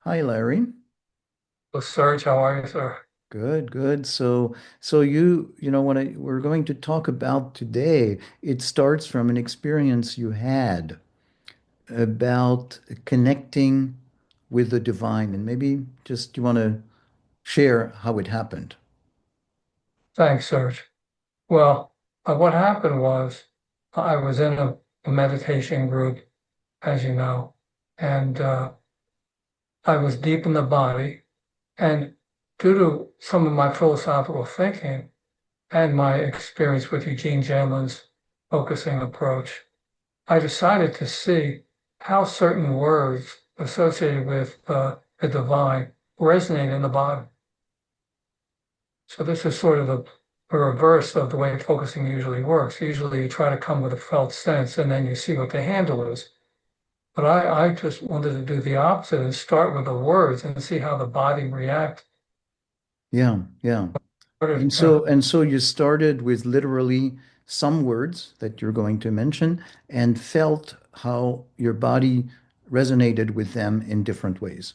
Hi, Larry. So, Serge, how are you, sir? Good, good. What we're going to talk about today, it starts from an experience you had about connecting with the divine, and maybe just you want to share how it happened. Thanks, Serge. Well, what happened was I was in a meditation group, as you know, and I was deep in the body. And due to some of my philosophical thinking and my experience with Eugene Janlen's focusing approach, I decided to see how certain words associated with the divine resonate in the body. So this is sort of a reverse of the way focusing usually works. Usually you try to come with a felt sense and then you see what the handle is. But I just wanted to do the opposite and start with the words and see how the body reacts. Yeah, yeah. And Yeah, so you started with literally some words that you're going to mention and felt how your body resonated with them in different ways.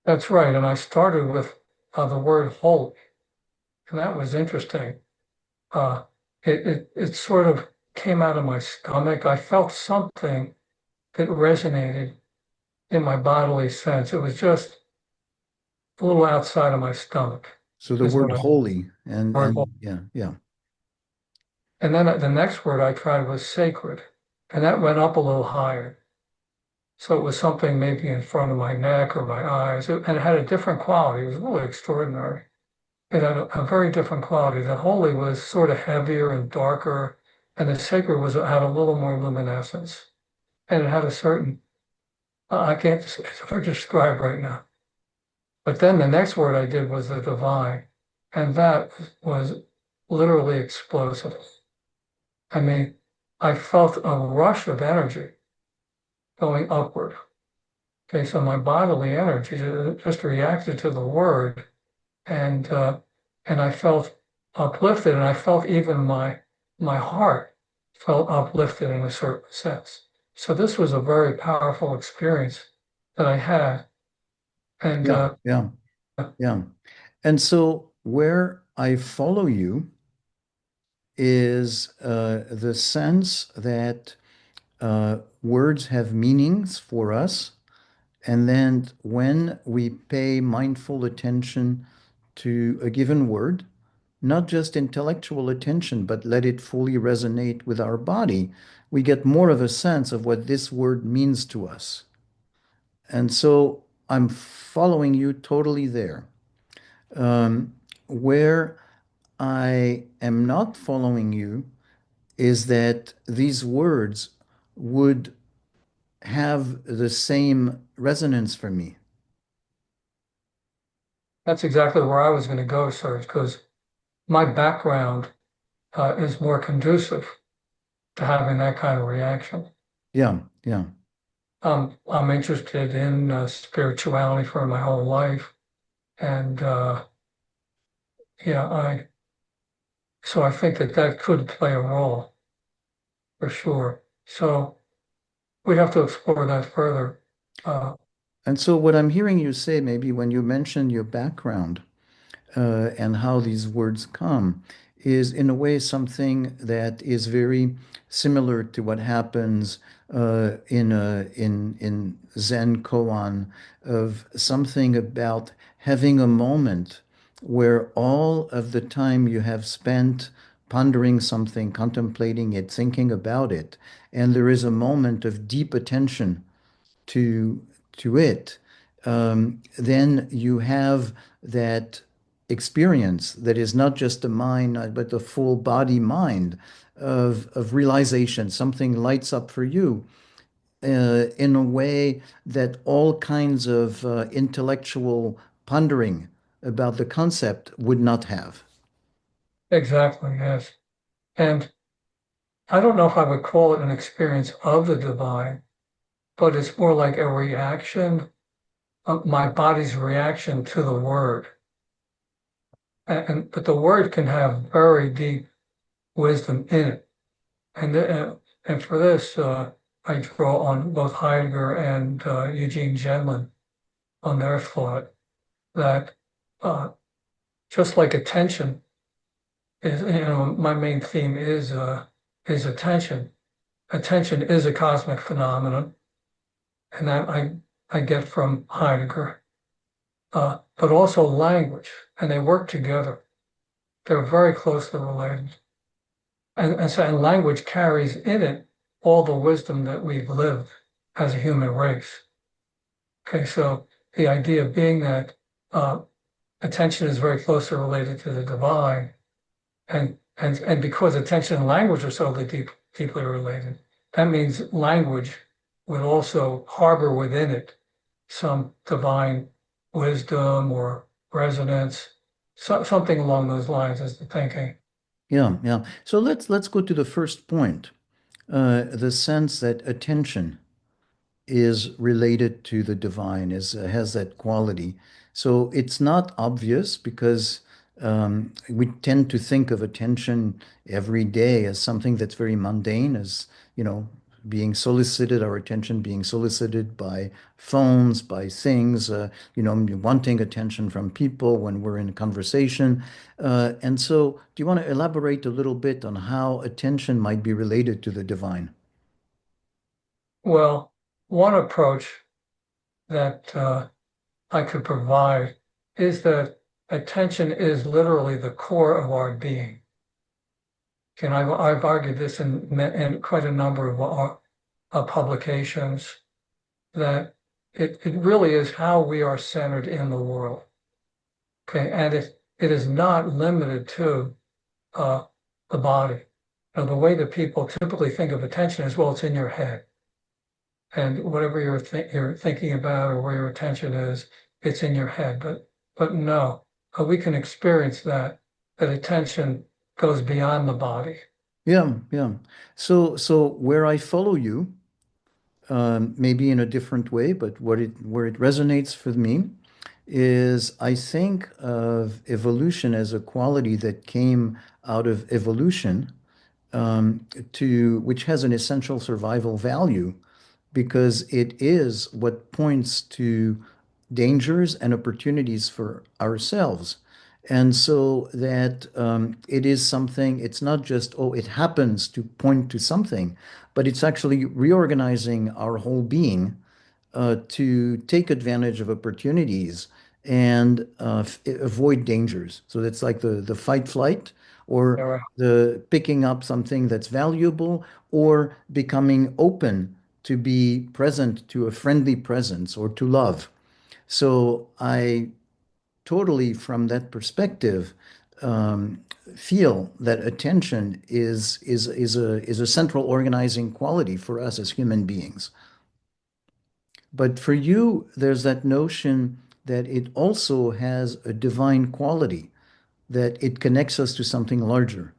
that's right. And I started with the word holy, and that was interesting. Uh, it sort of came out of my stomach. I felt something that resonated in my bodily sense. It was just a little outside of my stomach, So the is word what I holy word holy. and yeah, yeah. And then the next word I tried was sacred, and that went up a little higher. So it was something maybe in front of my neck or my eyes, and it had a different quality. It was really extraordinary. It had a very different quality. The holy was sort of heavier and darker, and the sacred had a little more luminescence, and it had a certain I can't it's hard to describe right now. But then the next word I did was the divine, and that was literally explosive. I mean, I felt a rush of energy going upward. Okay, so my bodily energy just reacted to the word, and uh, and I felt uplifted, and I felt even my heart felt uplifted in a certain sense. So this was a very powerful experience that I had, and Yeah, yeah, yeah. And so where I follow you is the sense that words have meanings for us. And then when we pay mindful attention to a given word, not just intellectual attention, but let it fully resonate with our body, we get more of a sense of what this word means to us. And so I'm following you totally there. Um, where I am not following you is that these words would have the same resonance for me. that's exactly where I was going to go, Serge, because my background is more conducive to having that kind of reaction. Yeah, yeah, I'm interested in spirituality for my whole life, and yeah, so I think that that could play a role for sure. So we'd have to explore that further. Uh, and so what I'm hearing you say, maybe when you mention your background and how these words come, is in a way something that is very similar to what happens in Zen koan of something about having a moment where all of the time you have spent pondering something, contemplating it, thinking about it, and there is a moment of deep attention to it, then you have that experience that is not just the mind, but the full body mind of realization. Something lights up for you in a way that all kinds of intellectual pondering about the concept would not have. exactly, yes. And I don't know if I would call it an experience of the divine, but it's more like a reaction, my body's reaction to the word. But the word can have very deep wisdom in it. And for this, I draw on both Heidegger and Eugene Gendlin. on their thought that uh, just like attention is, my main theme is attention. Attention is a cosmic phenomenon, and that I get from Heidegger, but also language, and they work together. They're very closely related. And language carries in it all the wisdom that we've lived as a human race. Okay, so the idea being that uh, attention is very closely related to the divine, and because attention and language are so deeply related, that means language would also harbor within it some divine wisdom or resonance, something along those lines is the thinking. Yeah, yeah. So let's go to the first point, the sense that attention is related to the divine, is has that quality. So it's not obvious because we tend to think of attention every day as something that's very mundane, as you know, being solicited, our attention being solicited by phones, by things, wanting attention from people when we're in a conversation. And so, do you want to elaborate a little bit on how attention might be related to the divine? Well, one approach that I could provide is that attention is literally the core of our being. And I've argued this in quite a number of our publications that it really is how we are centered in the world. Okay, and it is not limited to uh, the body. Now, the way that people typically think of attention is, well, it's in your head, and whatever you're thinking about or where your attention is, it's in your head. But no, we can experience that attention goes beyond the body. Yeah, yeah. So where I follow you, maybe in a different way, but where it resonates for me is I think of evolution as a quality that came out of evolution, to which has an essential survival value because it is what points to dangers and opportunities for ourselves. And so that it is something, it's not just, oh, it happens to point to something, but it's actually reorganizing our whole being to take advantage of opportunities and avoid dangers. So that's like the fight flight Yeah, or right. the picking up something that's valuable or becoming open to be present to a friendly presence or to love. So I totally, from that perspective, um, feel that attention is a central organizing quality for us as human beings. But for you, there's that notion that it also has a divine quality, that it connects us to something larger.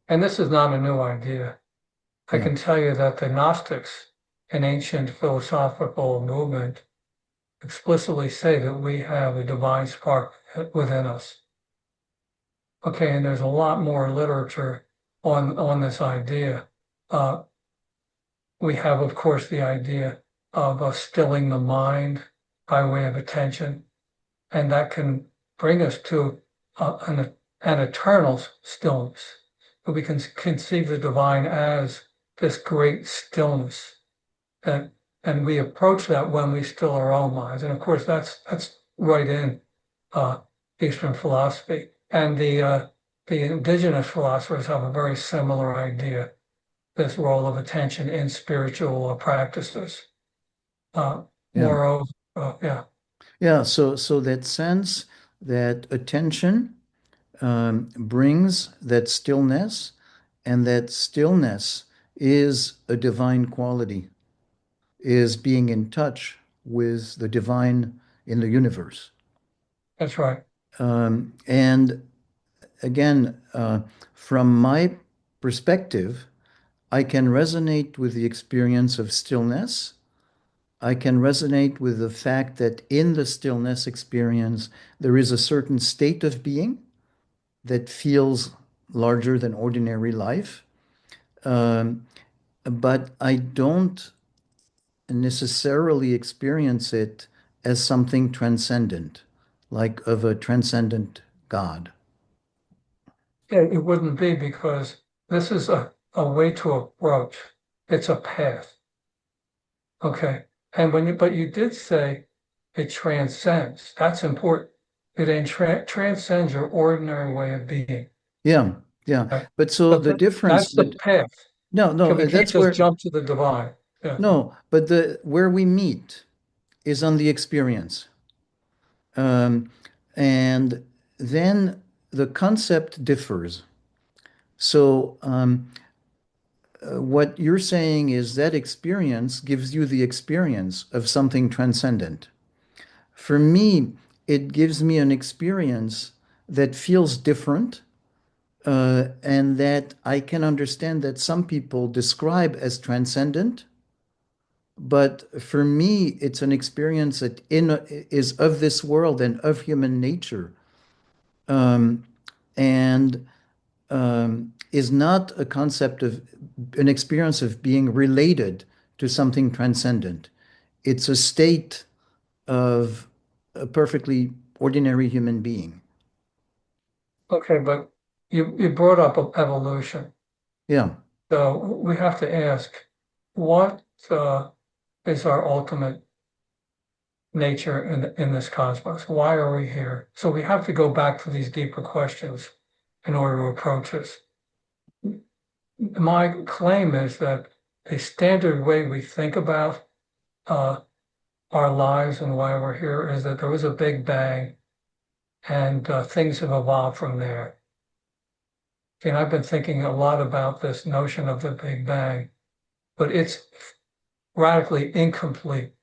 And this is not a new idea. I Yeah. can tell you that the Gnostics, an ancient philosophical movement, explicitly say that we have a divine spark within us. Okay, and there's a lot more literature on this idea. Uh, we have, of course, the idea of stilling the mind by way of attention, and that can bring us to an eternal stillness. But we can conceive the divine as this great stillness, and and we approach that when we still our own minds. And of course, that's right in uh, Eastern philosophy, and the indigenous philosophers have a very similar idea. This role of attention in spiritual practices. Uh, Yeah. Moreover, yeah, Yeah. So that sense that attention brings that stillness, and that stillness is a divine quality, is being in touch with the divine in the universe. that's right. And again, from my perspective, I can resonate with the experience of stillness. I can resonate with the fact that in the stillness experience, there is a certain state of being that feels larger than ordinary life. Um, but I don't necessarily experience it as something transcendent, like of a transcendent God. It wouldn't be because this is a way to approach. It's a path. Okay. And but you did say it transcends. That's important. Transcends your ordinary way of being. Yeah, yeah. Okay. But so But the difference that's the that path. no, no, We can't that's just where jump to the divine. Yeah. no, but the where we meet is on the experience. Um, and then the concept differs. So what you're saying is that experience gives you the experience of something transcendent. For me, it gives me an experience that feels different, and that I can understand that some people describe as transcendent. But for me, it's an experience that is of this world and of human nature, um, and is not a concept of an experience of being related to something transcendent. It's a state of a perfectly ordinary human being. Okay, but you brought up evolution. Yeah, So we have to ask, what is our ultimate nature in this cosmos? Why are we here? So we have to go back to these deeper questions in order to approach this. My claim is that a standard way we think about uh, our lives and why we're here is that there was a big bang and things have evolved from there. And I've been thinking a lot about this notion of the big bang, but it's radically incomplete.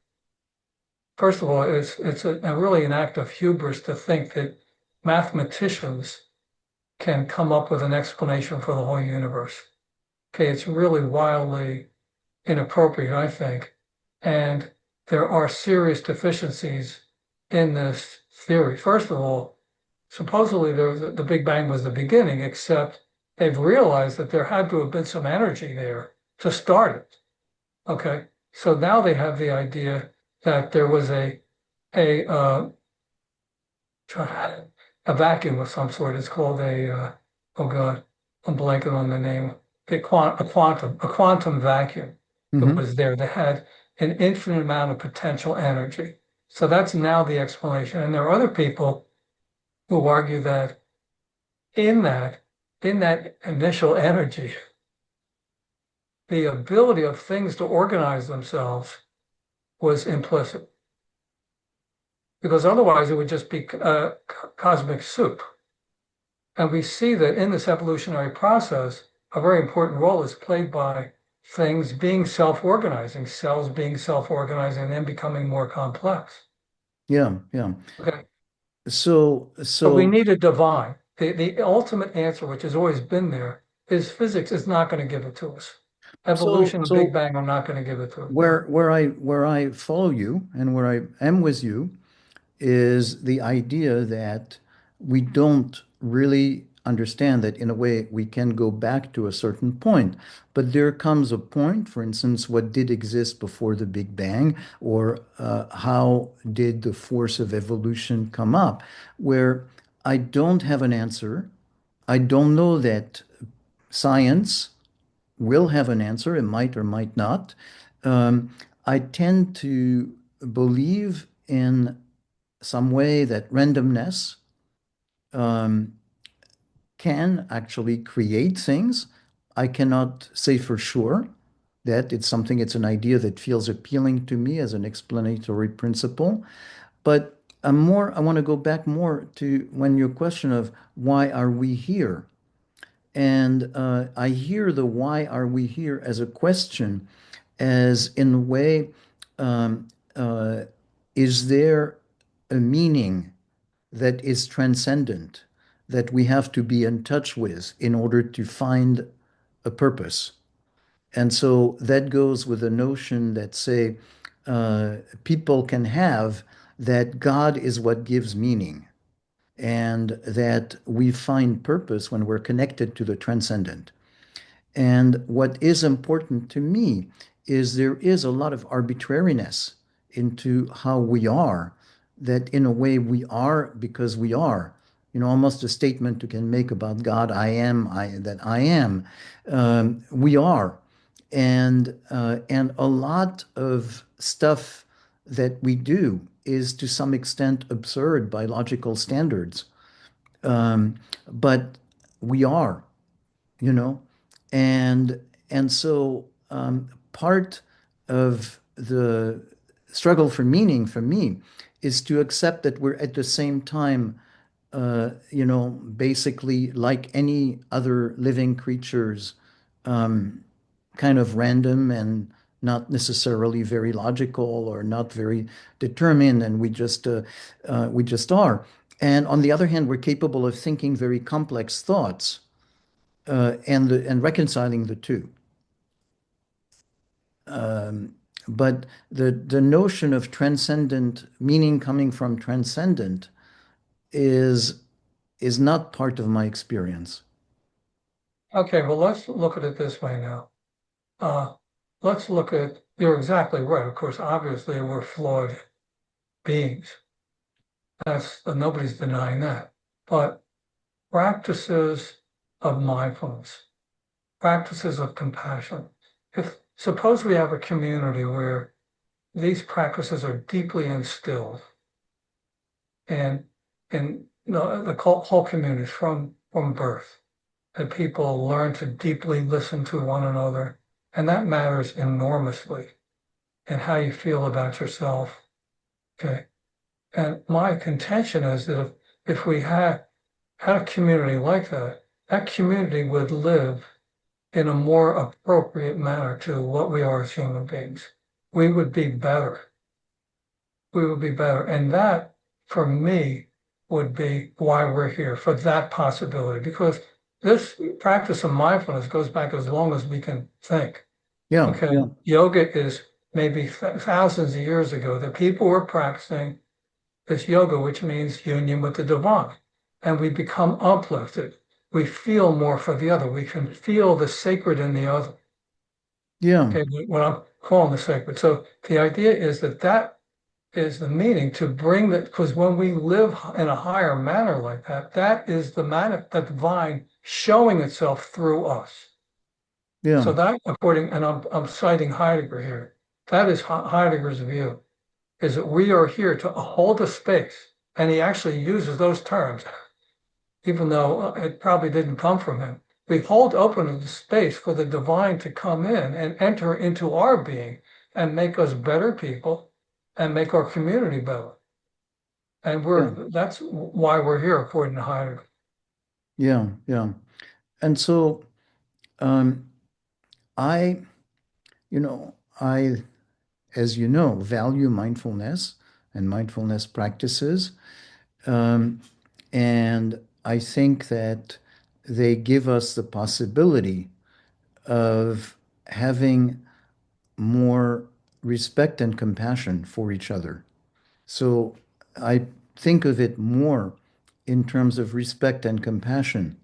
First of all, it's really an act of hubris to think that mathematicians can come up with an explanation for the whole universe. Okay, it's really wildly inappropriate, I think. And there are serious deficiencies in this theory. First of all, supposedly the Big Bang was the beginning, except they've realized that there had to have been some energy there to start it. Okay, so now they have the idea that there was a a vacuum of some sort. It's called oh God, I'm blanking on the name. A quantum vacuum that hmm was there that had an infinite amount of potential energy. So that's now the explanation. And there are other people who argue that in that in that initial energy, the ability of things to organize themselves was implicit, because otherwise it would just be cosmic soup. And we see that in this evolutionary process, a very important role is played by things being self-organizing, cells being self-organizing, and then becoming more complex. yeah, yeah. Okay. So, But we so, need a divine. The ultimate answer, which has always been there, is physics is not going to give it to us. Evolution and Big so Bang are not going to give it to us. Yeah. where I follow you and where I am with you is the idea that we don't really understand that in a way we can go back to a certain point. But there comes a point, for instance, what did exist before the Big Bang, or how did the force of evolution come up, where I don't have an answer. I don't know that science will have an answer. It might or might not. I tend to believe in some way that randomness um, can actually create things. I cannot say for sure that it's something, it's an idea that feels appealing to me as an explanatory principle. But I want to go back more to when your question of why are we here? And I hear the why are we here as a question, as in a way, um, uh, is there a meaning that is transcendent that we have to be in touch with in order to find a purpose? And so that goes with the notion that, say, people can have that God is what gives meaning, and that we find purpose when we're connected to the transcendent. And what is important to me is there is a lot of arbitrariness into how we are, that in a way we are because we are. Almost a statement you can make about God, I am, that I am. We are. And a lot of stuff that we do is to some extent absurd by logical standards. Um, but we are, you know, and and so part of the struggle for meaning for me is to accept that we're at the same time, basically like any other living creatures, um, kind of random and not necessarily very logical or not very determined, and we just are. And on the other hand, we're capable of thinking very complex thoughts, and reconciling the two. But the notion of transcendent meaning coming from transcendent is is not part of my experience. Okay, well, let's look at it this way now. Uh, let's look at, you're exactly right. Of course, obviously, we're flawed beings. Nobody's denying that. But practices of mindfulness, practices of compassion. If suppose we have a community where these practices are deeply instilled and in the whole community from birth, that people learn to deeply listen to one another, and that matters enormously in how you feel about yourself. Okay. And my contention is that if we had a community like that, that community would live in a more appropriate manner to what we are as human beings. We would be better. We would be better. And that, for me, would be why we're here, for that possibility. Because this practice of mindfulness goes back as long as we can think. Yeah, Okay. yeah, Yoga is maybe thousands of years ago that people were practicing this yoga, which means union with the divine. And we become uplifted. We feel more for the other. We can feel the sacred in the other. yeah, Okay, what I'm calling the sacred. So the idea is that that is the meaning to bring that, because when we live in a higher manner like that, that is the divine showing itself through us. yeah, So that, and I'm citing Heidegger here, that is Heidegger's view, is that we are here to hold a space. And he actually uses those terms, even though it probably didn't come from him. We hold open the space for the divine to come in and enter into our being and make us better people and make our community better. And yeah, that's why we're here, according to Heidegger. yeah, yeah. And so, um, I, I, as you know, value mindfulness and mindfulness practices. Um, and I think that they give us the possibility of having more respect and compassion for each other. So I think of it more in terms of respect and compassion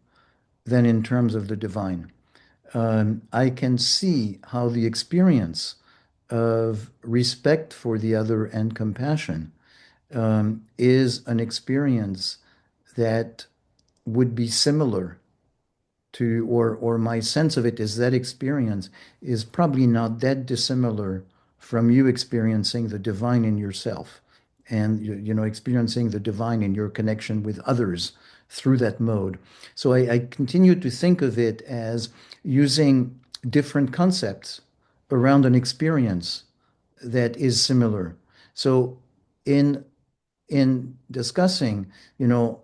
than in terms of the divine. I can see how the experience of respect for the other and compassion is an experience that would be similar to, or my sense of it is that experience is probably not that dissimilar from you experiencing the divine in yourself, and experiencing the divine in your connection with others through that mode. So I continue to think of it as using different concepts around an experience that is similar. So in in discussing,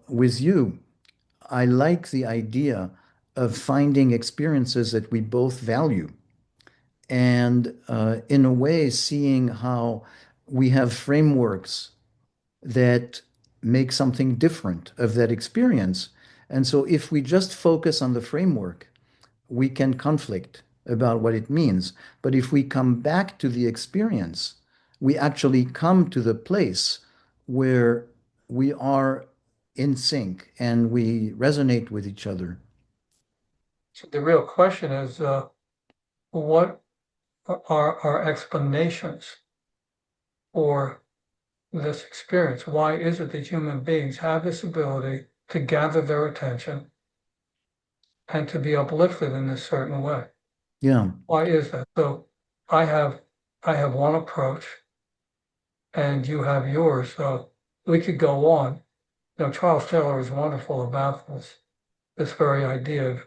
with you, I like the idea of finding experiences that we both value, and in a way, seeing how we have frameworks that make something different of that experience. And so, if we just focus on the framework, we can conflict about what it means. But if we come back to the experience, we actually come to the place where we are in sync and we resonate with each other. So the real question is, what are our explanations for this experience? Why is it that human beings have this ability to gather their attention and to be uplifted in this certain way? Yeah. Why is that? So I have I have one approach and you have yours. So we could go on. Charles Taylor is wonderful about this very idea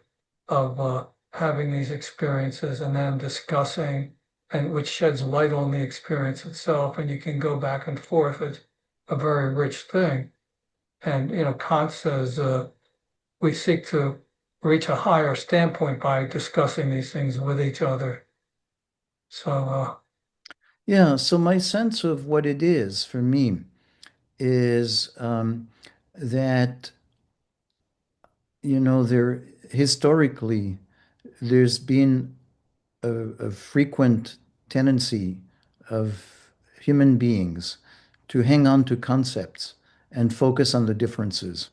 of having these experiences and then discussing, and which sheds light on the experience itself, and you can go back and forth. It's a very rich thing. And Kant says we seek to reach a higher standpoint by discussing these things with each other. So Yeah. So my sense of what it is for me is that, there historically, there's been a frequent tendency of human beings to hang on to concepts and focus on the differences.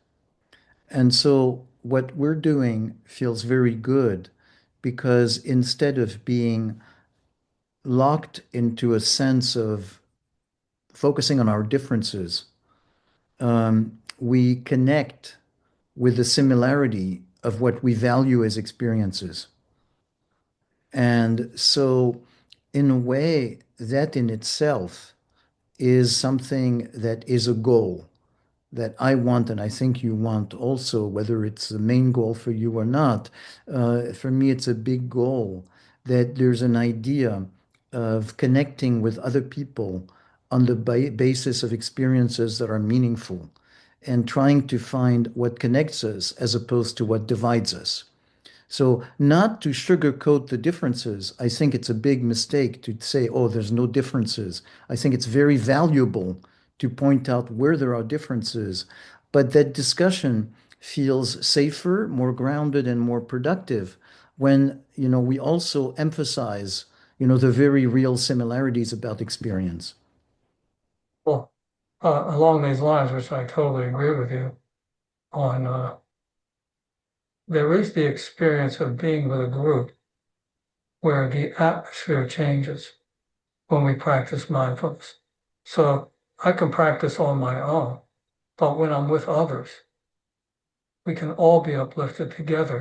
And so what we're doing feels very good because instead of being locked into a sense of focusing on our differences, we connect with the similarity of what we value as experiences. And so, in a way, that in itself is something that is a goal that I want, and I think you want also, whether it's the main goal for you or not. For me, it's a big goal that there's an idea of connecting with other people on the basis of experiences that are meaningful and trying to find what connects us as opposed to what divides us. So, not to sugarcoat the differences, I think it's a big mistake to say, oh, there's no differences. I think it's very valuable to point out where there are differences, but that discussion feels safer, more grounded, and more productive when, we also emphasize, the very real similarities about experience. well, along these lines, which I totally agree with you on, there is the experience of being with a group where the atmosphere changes when we practice mindfulness. So I can practice on my own, but when I'm with others, we can all be uplifted together.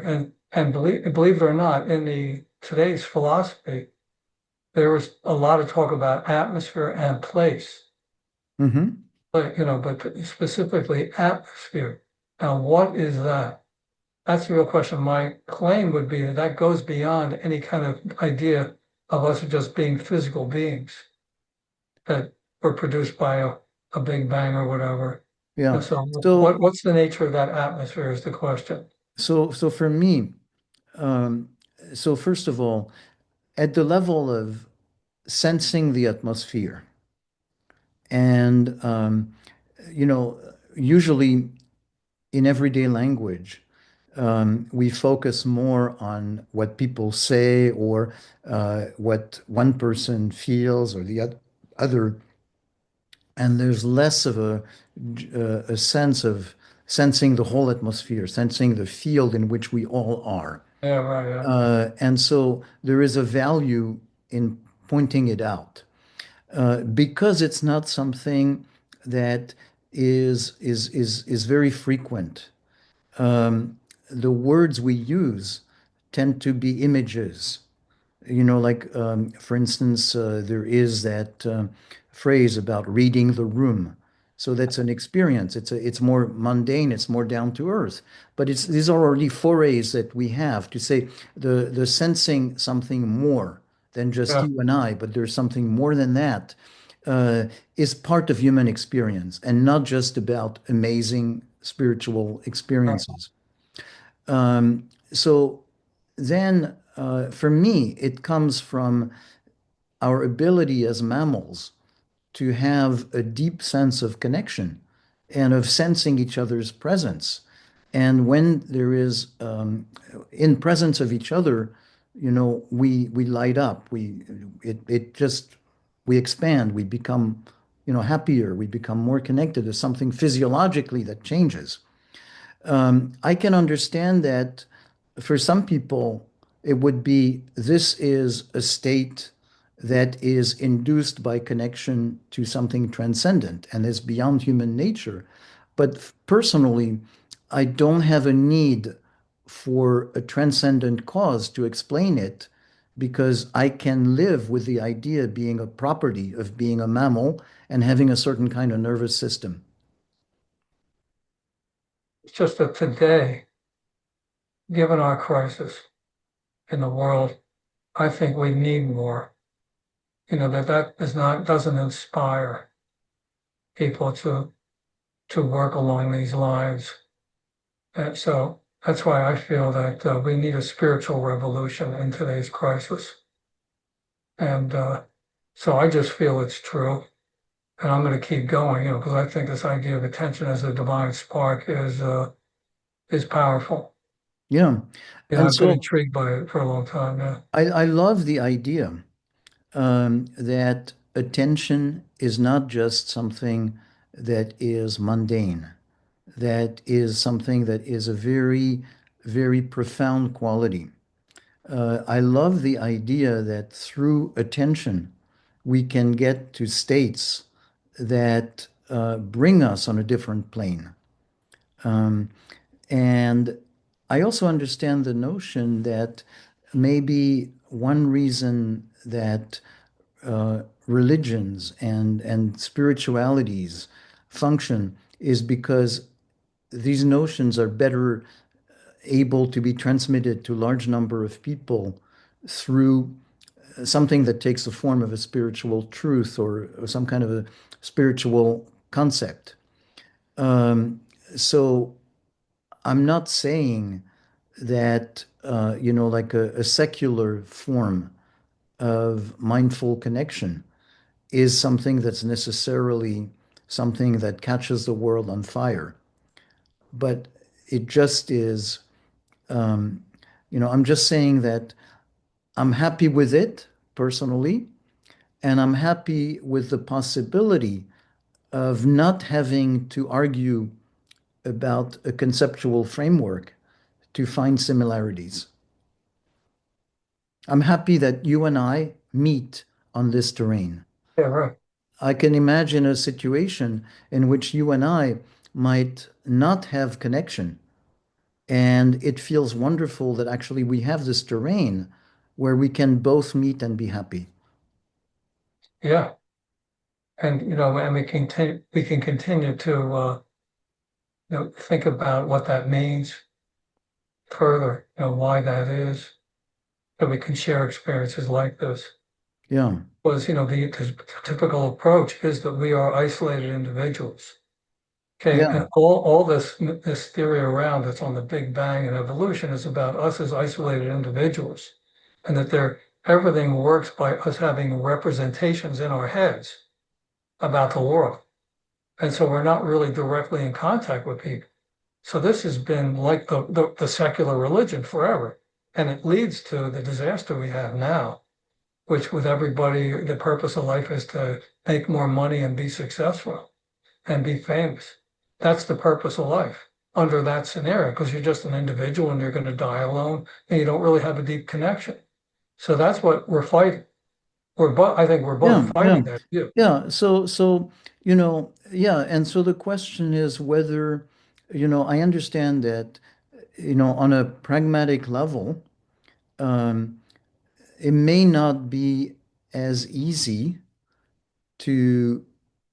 And believe it or not, in the today's philosophy, there was a lot of talk about atmosphere and place, Hmm. but specifically atmosphere. Now, what is that? That's the real question. My claim would be that that goes beyond any kind of idea of us just being physical beings that were produced by a big bang or whatever. Yeah. And so So, what's the nature of that atmosphere is the question. so for me, um, so first of all, at the level of sensing the atmosphere. And, you know, usually in everyday language, we focus more on what people say or what one person feels or the other. And there's less of a sense of sensing the whole atmosphere, sensing the field in which we all are. Yeah, right. Yeah. And so there is a value in pointing it out. Because it's not something that is very frequent. The words we use tend to be images. Like for instance, there is that phrase about reading the room. So that's an experience. It's more mundane. It's more down to earth. But these are already forays that we have to say the sensing something more than just Yeah. you and I, but there's something more than that uh, is part of human experience and not just about amazing spiritual Right. experiences. So then, for me, it comes from our ability as mammals to have a deep sense of connection and of sensing each other's presence. And when there is in presence of each other, we light up. It just we expand. We become happier. We become more connected. There's something physiologically that changes. I can understand that for some people, it would be this is a state that is induced by connection to something transcendent and is beyond human nature. But personally, I don't have a need for a transcendent cause to explain it because I can live with the idea being a property of being a mammal and having a certain kind of nervous system. It's just that today, given our crisis in the world, I think we need more. That is not doesn't inspire people to work along these lines. And so that's why I feel that we need a spiritual revolution in today's crisis. And so I just feel it's true. And I'm going to keep going, because I think this idea of attention as a divine spark is powerful. Yeah. And I've been so intrigued by it for a long time now. I love the idea that attention is not just something that is mundane, that is something that is a very, very profound quality. I love the idea that through attention, we can get to states that bring us on a different plane. Um, and I also understand the notion that maybe one reason that religions and spiritualities function is because these notions are better able to be transmitted to large number of people through something that takes the form of a spiritual truth or some kind of a spiritual concept. Um, so I'm not saying that like a secular form of mindful connection is something that's necessarily something that catches the world on fire, but it just is. Um, I'm just saying that I'm happy with it personally, and I'm happy with the possibility of not having to argue about a conceptual framework to find similarities. I'm happy that you and I meet on this terrain. Yeah, right. I can imagine a situation in which you and I might not have connection. And it feels wonderful that actually we have this terrain where we can both meet and be happy. Yeah. And, and we can continue to, think about what that means further, why that is, that we can share experiences like this. Yeah. Was, the typical approach is that we are isolated individuals. Okay, Yeah. and all this theory around that's on the Big Bang and evolution is about us as isolated individuals, and that everything works by us having representations in our heads about the world, and so we're not really directly in contact with people. So this has been like the secular religion forever, and it leads to the disaster we have now, which with everybody, the purpose of life is to make more money and be successful and be famous. That's the purpose of life under that scenario, because you're just an individual and you're going to die alone and you don't really have a deep connection. So that's what we're fighting. I think we're both Yeah. Yeah. fighting that view. Yeah. Yeah. And so the question is whether, I understand that, on a pragmatic level, um, it may not be as easy to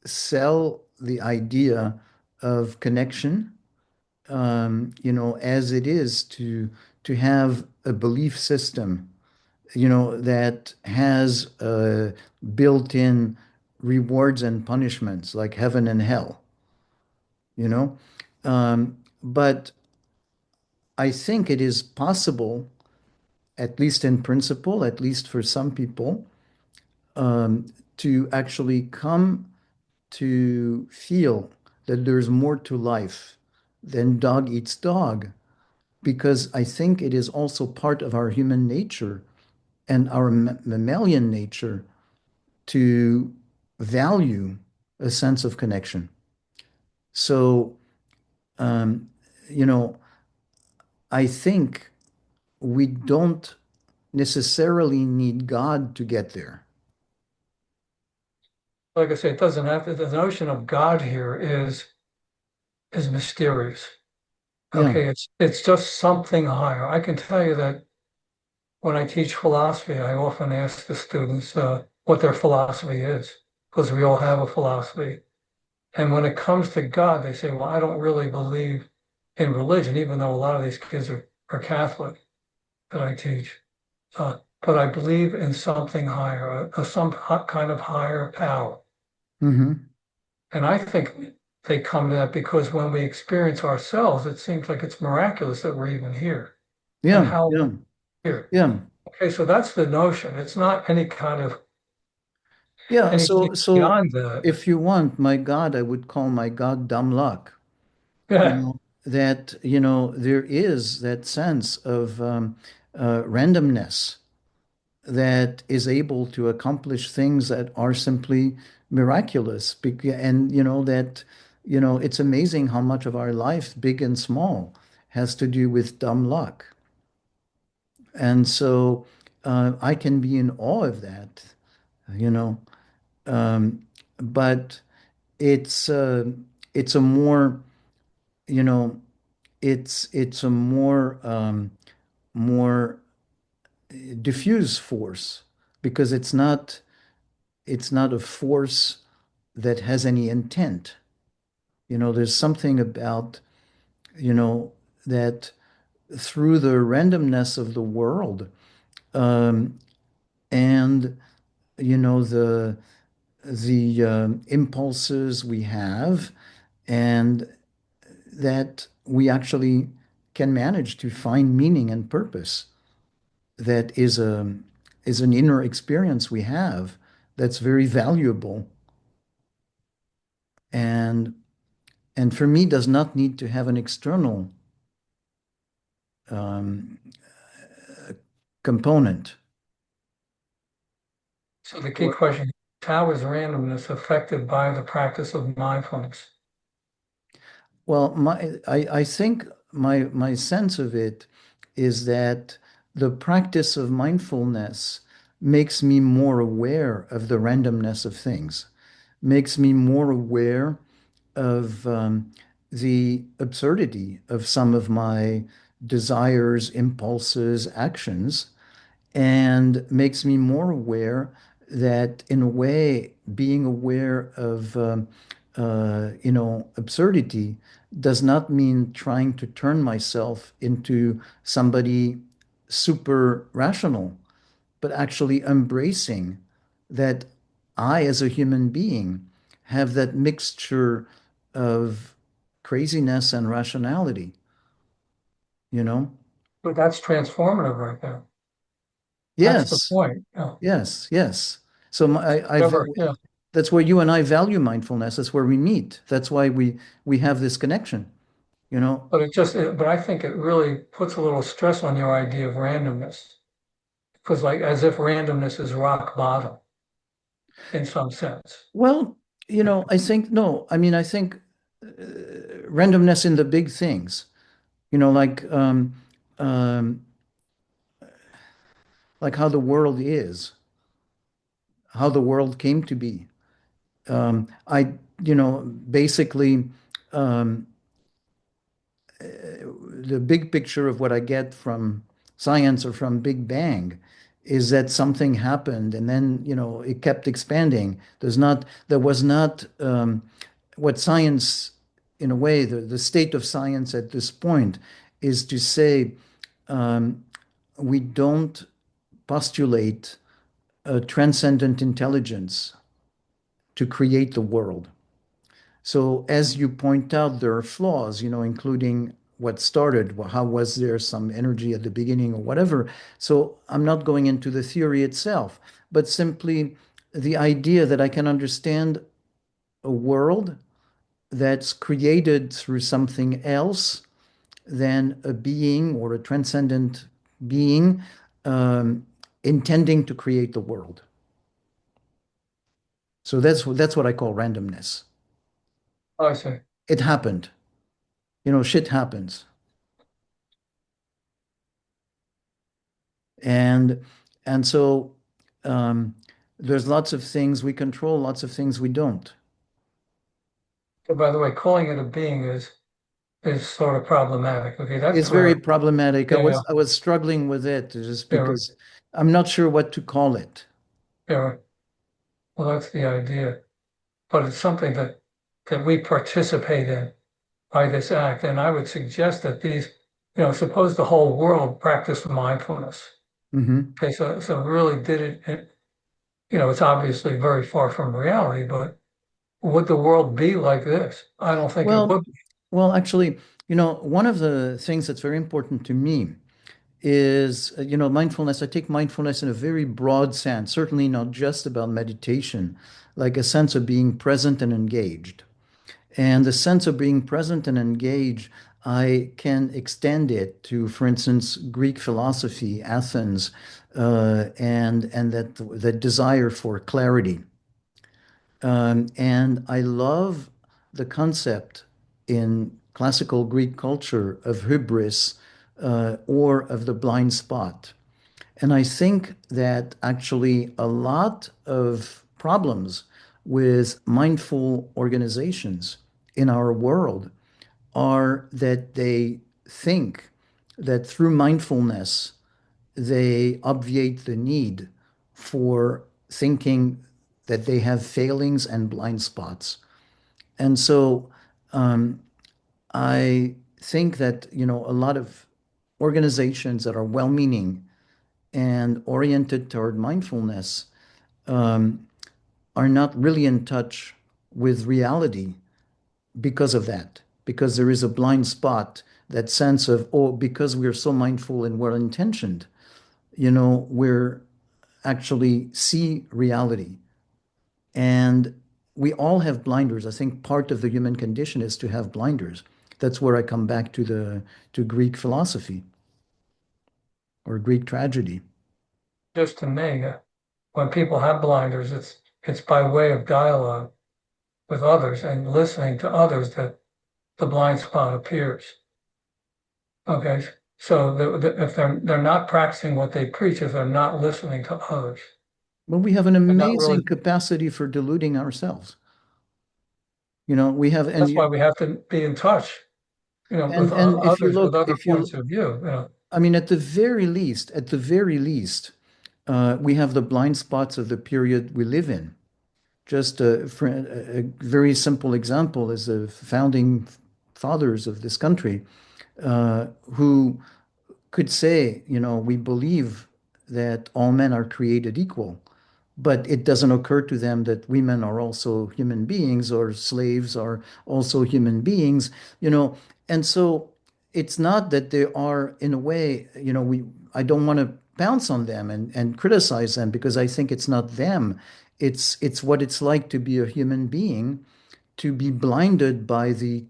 sell the idea of connection, as it is to have a belief system, that has built-in rewards and punishments like heaven and hell, you know. But I think it is possible, at least in principle, at least for some people, um, to actually come to feel that there's more to life than dog eats dog, because I think it is also part of our human nature and our mammalian nature to value a sense of connection. So, um, you know, I think we don't necessarily need God to get there. like I say, it doesn't have to, the notion of God here is mysterious. Yeah. Okay, it's just something higher. I can tell you that when I teach philosophy, I often ask the students what their philosophy is, because we all have a philosophy. And when it comes to God, they say, well, I don't really believe in religion, even though a lot of these kids are Catholic that I teach. But I believe in something higher, some kind of higher power. Hmm. And I think they come to that because when we experience ourselves, it seems like it's miraculous that we're even here and Yeah. how Yeah. we're here. Yeah. Okay, so that's the notion. It's not any kind of Yeah. anything So beyond that. if you want, my God, I would call my God dumb luck. You Yeah. know, that, there is that sense of randomness that is able to accomplish things that are simply miraculous. And, it's amazing how much of our life, big and small, has to do with dumb luck. And so I can be in awe of that, you know. Um, but it's it's a more, you know, it's a more diffuse force because it's not a force that has any intent. There's something about, you know, that through the randomness of the world, um, and the impulses we have, and that we actually can manage to find meaning and purpose. That is an inner experience we have that's very valuable, and for me does not need to have an external um, component. So the key Or- question is, how is randomness affected by the practice of mindfulness? Well, I think my sense of it is that the practice of mindfulness makes me more aware of the randomness of things, makes me more aware of the absurdity of some of my desires, impulses, actions, and makes me more aware that, in a way, being aware of absurdity does not mean trying to turn myself into somebody super rational, but actually embracing that I, as a human being, have that mixture of craziness and rationality, you know? But that's transformative right there. That's the Yes, point. yes, yes. So Never, yeah. that's where you and I value mindfulness. That's where we meet. That's why we have this connection, you know? But I think it really puts a little stress on your idea of randomness. Because like as if randomness is rock bottom in some sense. Well, I think no. I mean, I think randomness in the big things, like um, how the world is, how the world came to be. Basically, um, the big picture of what I get from science or from Big Bang is that something happened and then, it kept expanding. There was not what science, in a way, the state of science at this point is to say um, we don't postulate a transcendent intelligence to create the world. So, as you point out, there are flaws, including what started. How was there some energy at the beginning or whatever? So, I'm not going into the theory itself, but simply the idea that I can understand a world that's created through something else than a being or a transcendent being um, intending to create the world. So, that's what I call randomness. I see. It happened. Shit happens. And and so um, There's lots of things we control, lots of things we don't. So by the way, calling it a being is sort of problematic. Okay, that's It's very where problematic. I yeah, yeah, was I was struggling with it just yeah, because I'm not sure what to call it. yeah. Well, that's the idea. But it's something that we participate in by this act. And I would suggest that suppose the whole world practiced mindfulness. Hmm. Okay, so really did it's obviously very far from reality, but would the world be like this? I don't think it Well, would be. well, actually, one of the things that's very important to me is, mindfulness. I take mindfulness in a very broad sense, certainly not just about meditation, like a sense of being present and engaged. And the sense of being present and engaged, I can extend it to, for instance, Greek philosophy, Athens, and that desire for clarity. And I love the concept in classical Greek culture of hubris, or of the blind spot. And I think that actually a lot of problems with mindful organizations in our world are that they think that through mindfulness, they obviate the need for thinking that they have failings and blind spots. And so I think that, a lot of organizations that are well-meaning and oriented toward mindfulness are not really in touch with reality because of that, because there is a blind spot, that sense of, oh, because we're so mindful and well intentioned, we're actually see reality. And we all have blinders. I think part of the human condition is to have blinders. That's where I come back to Greek philosophy or Greek tragedy. Just to me, when people have blinders, it's by way of dialogue with others and listening to others that the blind spot appears. Okay, so if they're not practicing what they preach, if they're not listening to others, Well, we have an they're not really. amazing capacity for deluding ourselves. We have, That's why we have to be in touch, with and if you others with look, other points of view. I mean, at the very least, we have the blind spots of the period we live in. Just for a very simple example is the founding fathers of this country, who could say, we believe that all men are created equal, but it doesn't occur to them that women are also human beings or slaves are also human beings, you know. And so it's not that they are, in a way, I don't want to pounce on them and criticize them because I think it's not them. It's what it's like to be a human being, to be blinded by the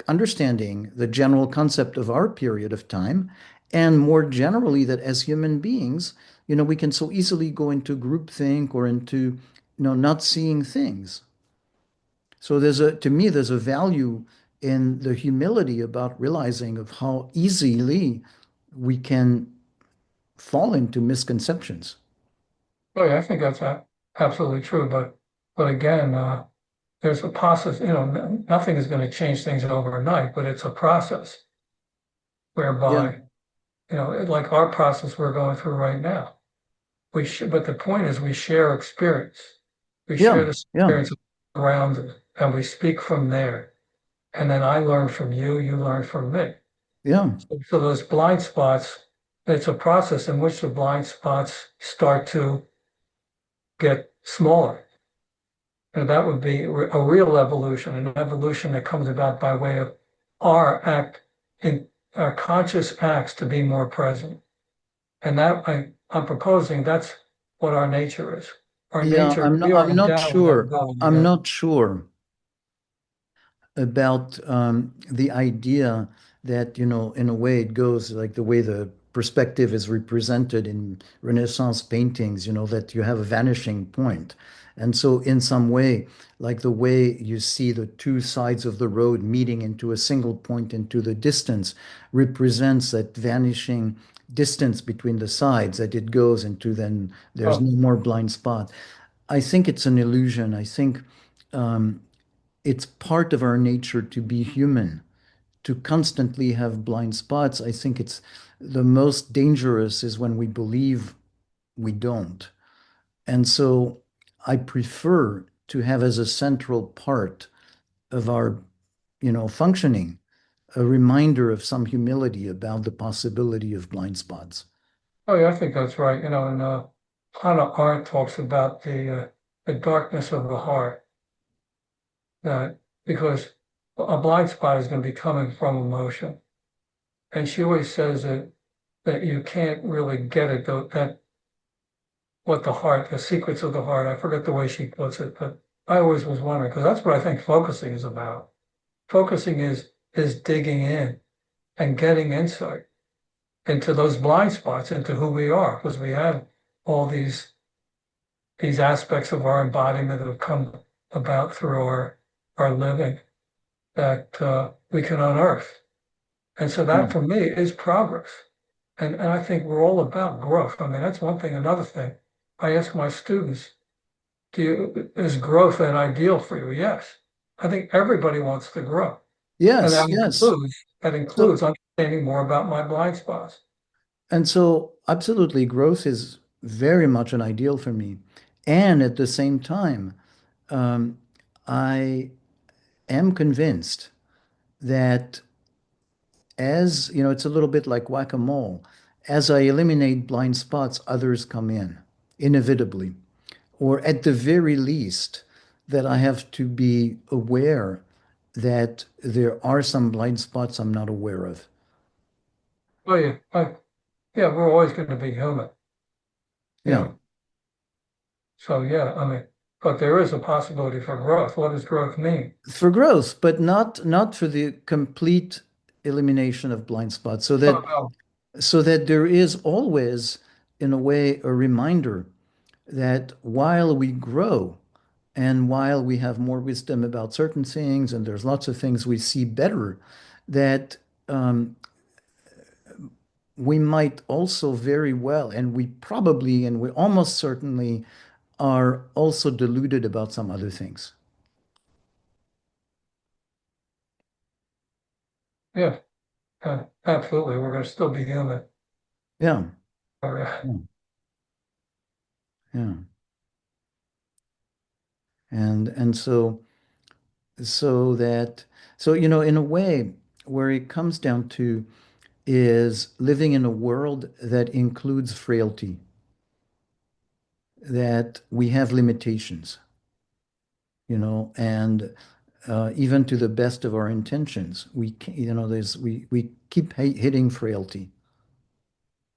understanding the general concept of our period of time, and more generally that as human beings, we can so easily go into groupthink or into, not seeing things. So to me, there's a value in the humility about realizing of how easily we can fall into misconceptions. Oh yeah, I think that's absolutely true. But again, there's a process. Nothing is going to change things overnight, but it's a process Yeah, whereby like our process we're going through right now. But the point is, we share experience. We share yeah, this yeah, experience around it, and we speak from there. And then I learn from you, you learn from me. yeah, So those blind spots, it's a process in which the blind spots start to get smaller. And that would be a real evolution, an evolution that comes about by way of our act in our conscious acts to be more present. And I'm proposing that's what our nature is. Our yeah. nature, I'm not, we are I'm not endowed with that sure. ability. I'm not sure about the idea that, in a way it goes like the way the perspective is represented in Renaissance paintings, that you have a vanishing point. And so, in some way, like the way you see the two sides of the road meeting into a single point into the distance represents that vanishing distance between the sides, that it goes into, then there's Oh, no more blind spot. I think it's an illusion. I think um, it's part of our nature to be human, to constantly have blind spots. I think it's the most dangerous is when we believe we don't. And so I prefer to have as a central part of our, functioning, a reminder of some humility about the possibility of blind spots. Oh, yeah, I think that's right. And Hannah Arendt talks about the darkness of the heart, that because a blind spot is going to be coming from emotion. And she always says that you can't really get it, though, that what the heart, the secrets of the heart, I forget the way she puts it, but I always was wondering, because that's what I think focusing is about. Focusing is digging in and getting insight into those blind spots, into who we are, because we have all these aspects of our embodiment that have come about through our living that we can unearth. And so Yeah. that for me is progress. And I think we're all about growth. I mean, that's one thing. Another thing, I ask my students, is growth an ideal for you? Yes. I think everybody wants to grow. And Yes, yes. that So, includes understanding more about my blind spots. and so absolutely growth is very much an ideal for me. And at the same time, um, I am convinced that as, it's a little bit like whack-a-mole. As I eliminate blind spots, others come in inevitably. Or at the very least, that I have to be aware that there are some blind spots I'm not aware of. Oh yeah, yeah, we're always going to be human, you Yeah, know. So yeah, I mean, but there is a possibility for growth. What does growth mean? for growth, but not for the complete elimination of blind spots, so Oh that no, there is always, in a way, a reminder that while we grow and while we have more wisdom about certain things, and there's lots of things we see better, that um, we might also very well, and we probably, and we almost certainly are also deluded about some other things. yeah, absolutely. We're going to still be human. Yeah, Oh, yeah. yeah, yeah. And so that, in a way, where it comes down to is living in a world that includes frailty, that we have limitations, and even to the best of our intentions, we keep hitting frailty,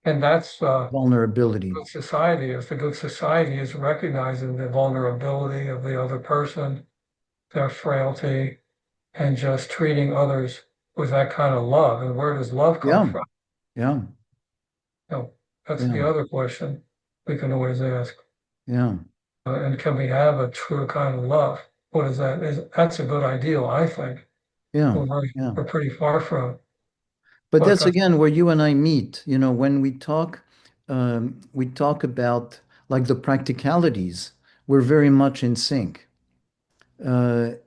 And that's vulnerability. good society. If the good society is recognizing the vulnerability of the other person, their frailty, and just treating others with that kind of love. And where does love come Yeah, from? yeah, You know, that's yeah, the other question we can always ask. yeah, And can we have a true kind of love? What is that? That's a good ideal, I think. yeah, We're yeah. pretty far from it. But But that's that's again where you and I meet. When we talk about like the practicalities. We're very much in sync.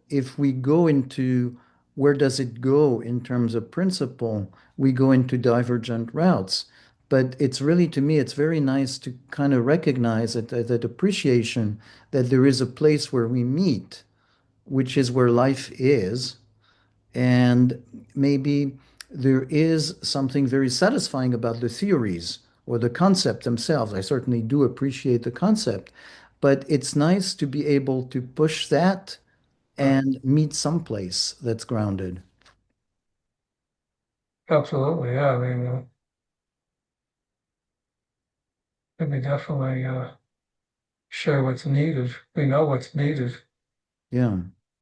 If we go into where does it go in terms of principle, we go into divergent routes. But it's really, to me, it's very nice to kind of recognize that appreciation that there is a place where we meet, which is where life is. And maybe there is something very satisfying about the theories or the concept themselves. I certainly do appreciate the concept, but it's nice to be able to push that uh, and meet someplace that's grounded. absolutely, yeah. I mean, we definitely share what's needed. We know what's needed. Yeah.